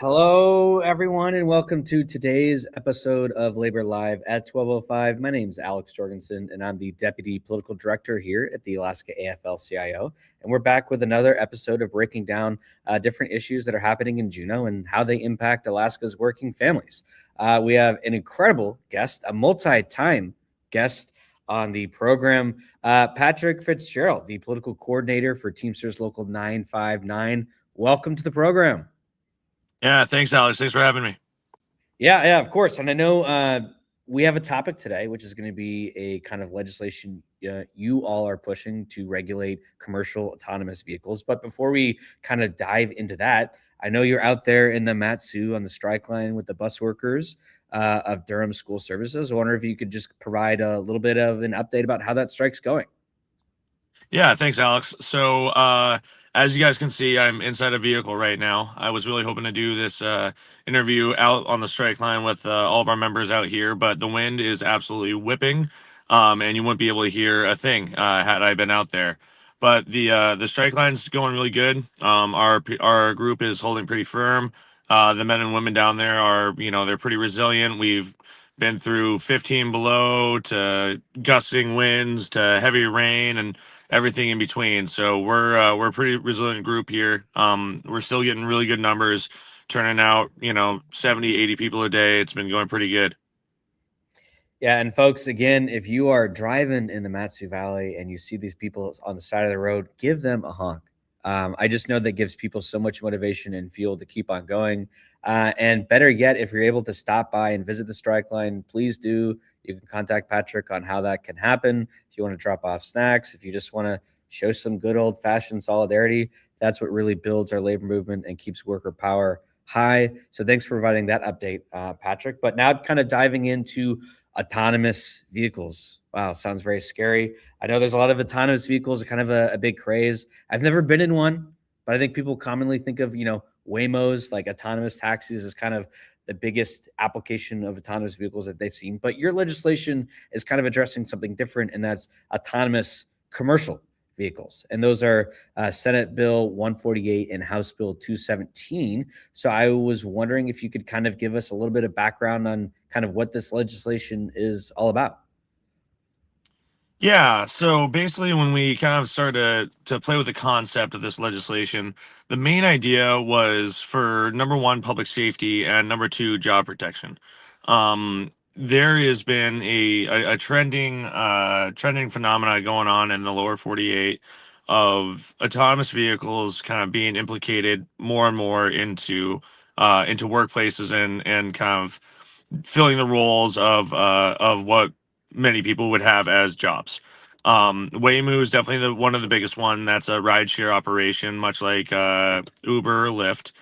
Hello, everyone, and welcome to today's episode of Labor Live at 12:05. My name is Alex Jorgensen, and I'm the Deputy Political Director here at the Alaska AFL-CIO. And we're back with another episode of breaking down different issues that are happening in Juneau and how they impact Alaska's working families. We have an incredible guest, a multi-time guest on the program, Patrick FitzGerald, the Political Coordinator for Teamsters Local 959. Welcome to the program. Yeah, thanks, Alex. Thanks for having me. Yeah, of course. And I know we have a topic today, which is going to be a kind of legislation you all are pushing to regulate commercial autonomous vehicles. But before we kind of dive into that, I know you're out there in the Mat-Su on the strike line with the bus workers of Durham School Services. I wonder if you could just provide a little bit of an update about how that strike's going. Yeah, thanks, Alex. So, as you guys can see, I'm inside a vehicle right now. I was really hoping to do this interview out on the strike line with all of our members out here, but the wind is absolutely whipping, and you wouldn't be able to hear a thing had I been out there. But the strike line's going really good. Our group is holding pretty firm. The men and women down there are, they're pretty resilient. We've been through 15 below to gusting winds to heavy rain and everything in between. So we're a pretty resilient group here. We're still getting really good numbers, turning out, 70, 80 people a day. It's been going pretty good. Yeah, and folks, again, if you are driving in the Mat-Su Valley and you see these people on the side of the road, give them a honk. I just know that gives people so much motivation and fuel to keep on going. And better yet, if you're able to stop by and visit the strike line, please do. You can contact Patrick on how that can happen. If you want to drop off snacks, if you just want to show some good old-fashioned solidarity, that's what really builds our labor movement and keeps worker power high. So thanks for providing that update, Patrick. But now kind of diving into autonomous vehicles. Wow, sounds very scary. I know there's a lot of autonomous vehicles, kind of a big craze. I've never been in one, but I think people commonly think of, Waymos, like autonomous taxis, as kind of the biggest application of autonomous vehicles that they've seen. But your legislation is kind of addressing something different, and that's autonomous commercial vehicles. And those are Senate Bill 148 and House Bill 217. So I was wondering if you could kind of give us a little bit of background on kind of what this legislation is all about. Yeah, so basically when we kind of started to play with the concept of this legislation, the main idea was for number one, public safety, and number two, job protection. There has been a trending phenomena going on in the lower 48 of autonomous vehicles kind of being implicated more and more into workplaces and kind of filling the roles of what many people would have as jobs. Waymo is definitely one of the biggest one. That's a rideshare operation, much like Uber or Lyft,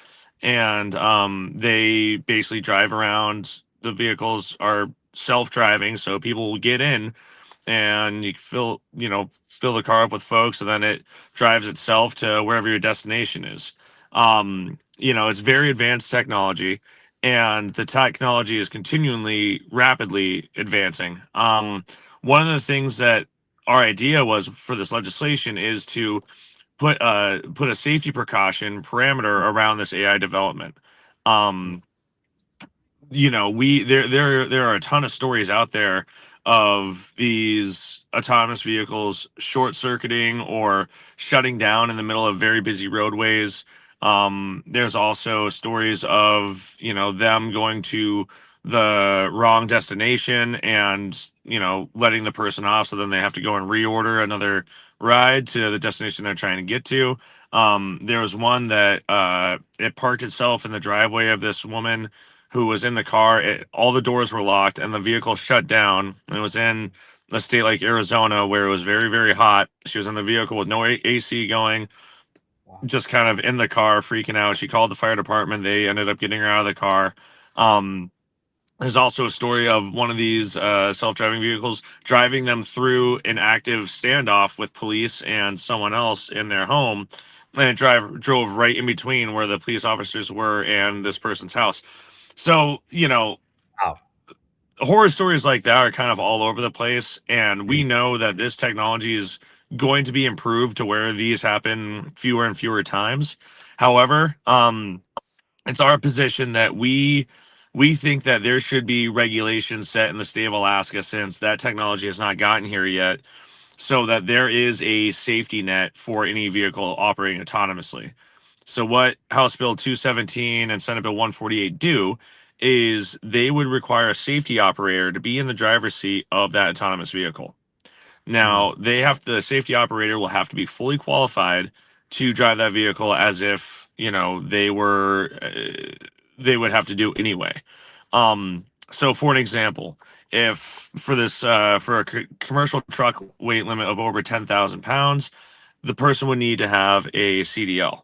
and they basically drive around. The vehicles are self-driving, so people will get in and you fill the car up with folks, and then it drives itself to wherever your destination is. It's very advanced technology, and the technology is continually rapidly advancing. One of the things that our idea was for this legislation is to put a safety precaution parameter around this AI development. There are a ton of stories out there of these autonomous vehicles short circuiting or shutting down in the middle of very busy roadways. There's also stories of them going to the wrong destination and letting the person off, so then they have to go and reorder another ride to the destination they're trying to get to. There was one that it parked itself in the driveway of this woman who was in the car. All the doors were locked and the vehicle shut down. And it was in a state like Arizona where it was very, very hot. She was in the vehicle with no AC going, just kind of in the car freaking out. She called the fire department. They ended up getting her out of the car. There's also a story of one of these self-driving vehicles driving them through an active standoff with police and someone else in their home, and it drove right in between where the police officers were and this person's house. So, Wow. horror stories like that are kind of all over the place, and we know that this technology is going to be improved to where these happen fewer and fewer times. However, it's our position that we think that there should be regulations set in the state of Alaska, since that technology has not gotten here yet, so that there is a safety net for any vehicle operating autonomously. So what House Bill 217 and Senate Bill 148 do is they would require a safety operator to be in the driver's seat of that autonomous vehicle. Now, the safety operator will have to be fully qualified to drive that vehicle, as if, they would have to do anyway. So for an example, if for this, for a commercial truck weight limit of over 10,000 pounds, the person would need to have a CDL,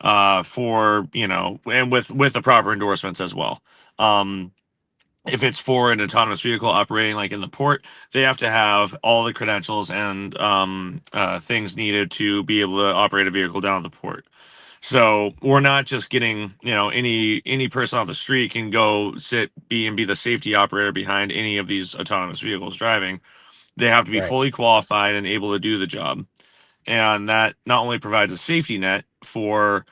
and with the proper endorsements as well. If it's for an autonomous vehicle operating like in the port, they have to have all the credentials and things needed to be able to operate a vehicle down at the port. So we're not just getting, any person off the street can go be the safety operator behind any of these autonomous vehicles driving. They have to be Right. fully qualified and able to do the job. And that not only provides a safety net for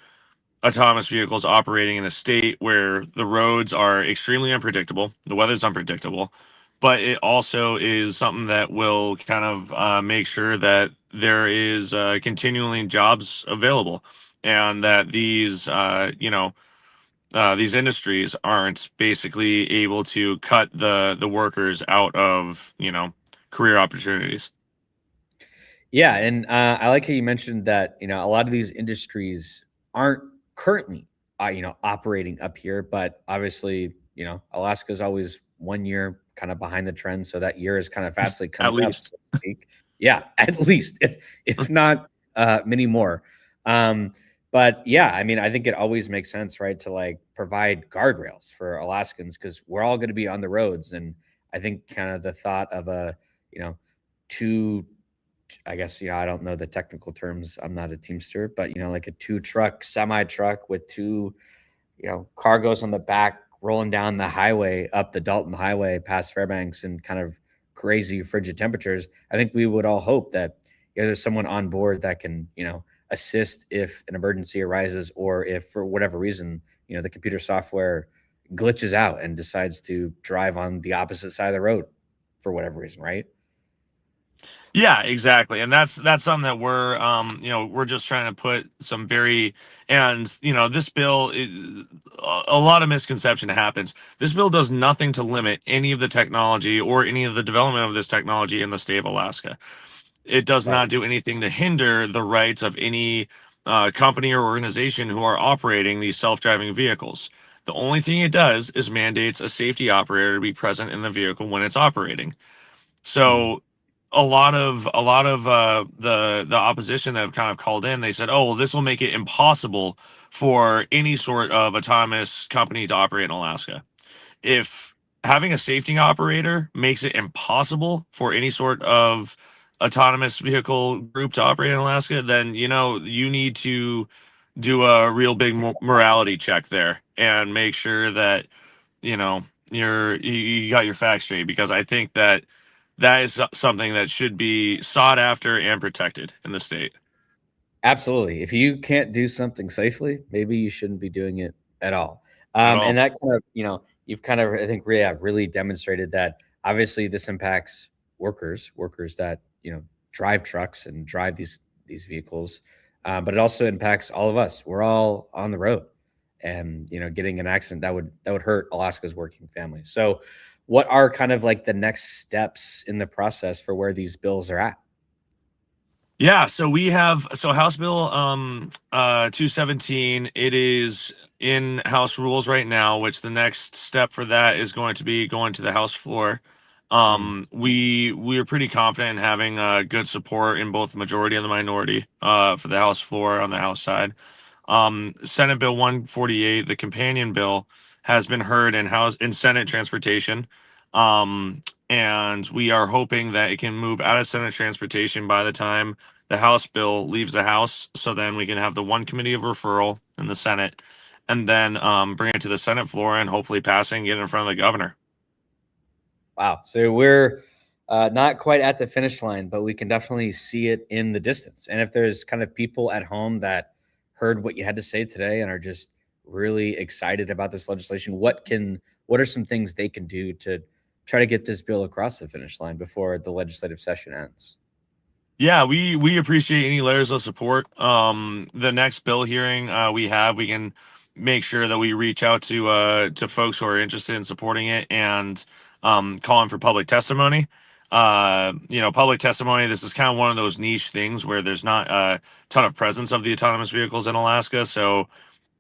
autonomous vehicles operating in a state where the roads are extremely unpredictable, the weather's unpredictable, but it also is something that will kind of make sure that there is continually jobs available, and that these industries aren't basically able to cut the workers out of career opportunities. Yeah, and I like how you mentioned that a lot of these industries aren't currently operating up here, but obviously Alaska is always 1 year kind of behind the trend, so that year is kind of fastly At coming up, least. so to speak. Yeah, at least if not many more. But yeah, I mean, I think it always makes sense, right, to like provide guardrails for Alaskans because we're all going to be on the roads, and I think kind of the thought of a you know two I guess, I don't know the technical terms. I'm not a Teamster, but like a two truck semi truck with two, cargoes on the back rolling down the highway up the Dalton Highway past Fairbanks and kind of crazy frigid temperatures. I think we would all hope that there's someone on board that can, assist if an emergency arises or if for whatever reason, the computer software glitches out and decides to drive on the opposite side of the road for whatever reason, right? Yeah, exactly. And that's something that we're just trying to put some very, and this bill, a lot of misconception happens. This bill does nothing to limit any of the technology or any of the development of this technology in the state of Alaska. It does Right. not do anything to hinder the rights of any company or organization who are operating these self-driving vehicles. The only thing it does is mandates a safety operator to be present in the vehicle when it's operating. Mhm. So a lot of the opposition that have kind of called in, they said, oh well, this will make it impossible for any sort of autonomous company to operate in Alaska. If having a safety operator makes it impossible for any sort of autonomous vehicle group to operate in Alaska, then you need to do a real big morality check there and make sure that you know you got your facts straight, because I think that is something that should be sought after and protected in the state. Absolutely. If you can't do something safely, maybe you shouldn't be doing it at all. At And all. that kind of, you've kind of, I think, really have really demonstrated that obviously this impacts workers that, drive trucks and drive these vehicles. But it also impacts all of us. We're all on the road and, getting an accident that would hurt Alaska's working families. So what are kind of like the next steps in the process for where these bills are at? Yeah, so we have House Bill 217, it is in House rules right now, which the next step for that is going to be going to the House floor. Mm. We are pretty confident in having good support in both the majority and the minority for the House floor on the House side. Senate Bill 148, the companion bill, has been heard in Senate Transportation. And we are hoping that it can move out of Senate Transportation by the time the House bill leaves the House, so then we can have the one committee of referral in the Senate, and then bring it to the Senate floor and hopefully pass it and get it in front of the governor. Wow. So we're not quite at the finish line, but we can definitely see it in the distance. And if there's kind of people at home that heard what you had to say today and are just really excited about this legislation. What are some things they can do to try to get this bill across the finish line before the legislative session ends? Yeah, we appreciate any layers of support. The next bill hearing we can make sure that we reach out to folks who are interested in supporting it and calling for public testimony. Public testimony. This is kind of one of those niche things where there's not a ton of presence of the autonomous vehicles in Alaska, so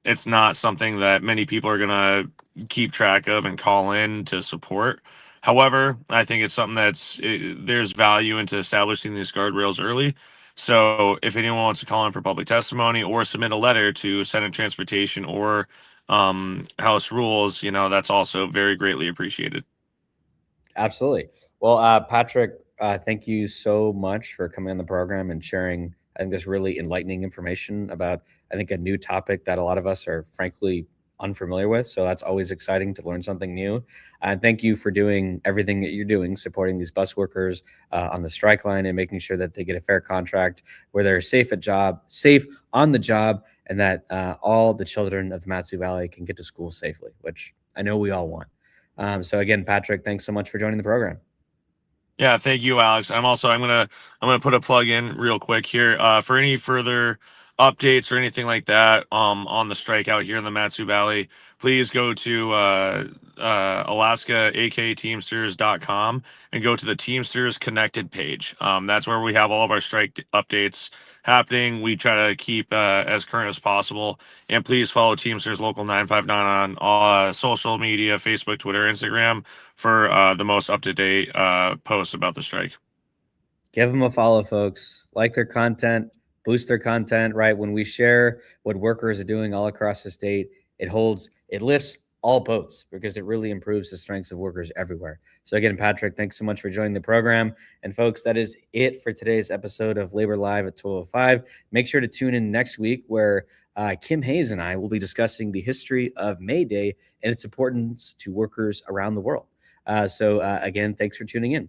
it's not something that many people are going to keep track of and call in to support. However, I think it's something there's value into establishing these guardrails early. So if anyone wants to call in for public testimony or submit a letter to Senate Transportation or House Rules, that's also very greatly appreciated. Absolutely. Well, Patrick, thank you so much for coming on the program and sharing, I think, this really enlightening information about, I think, a new topic that a lot of us are frankly unfamiliar with. So that's always exciting to learn something new. And thank you for doing everything that you're doing, supporting these bus workers on the strike line and making sure that they get a fair contract where they're safe on the job, and that all the children of the Mat-Su Valley can get to school safely, which I know we all want. So again, Patrick, thanks so much for joining the program. Yeah, thank you, Alex. I'm gonna put a plug in real quick here. For any further updates or anything like that on the strike out here in the Mat-Su Valley, please go to Alaska Teamsters.com and go to the Teamsters Connected page. That's where we have all of our strike updates happening. We try to keep as current as possible. And please follow Teamsters Local 959 on social media, Facebook, Twitter, Instagram, for the most up-to-date posts about the strike. Give them a follow, folks. Like their content, boost their content, right? When we share what workers are doing all across the state, it lifts all boats because it really improves the strengths of workers everywhere. So again, Patrick, thanks so much for joining the program. And folks, that is it for today's episode of Labor Live at 12:05. Make sure to tune in next week where Kim Hayes and I will be discussing the history of May Day and its importance to workers around the world. So again, thanks for tuning in.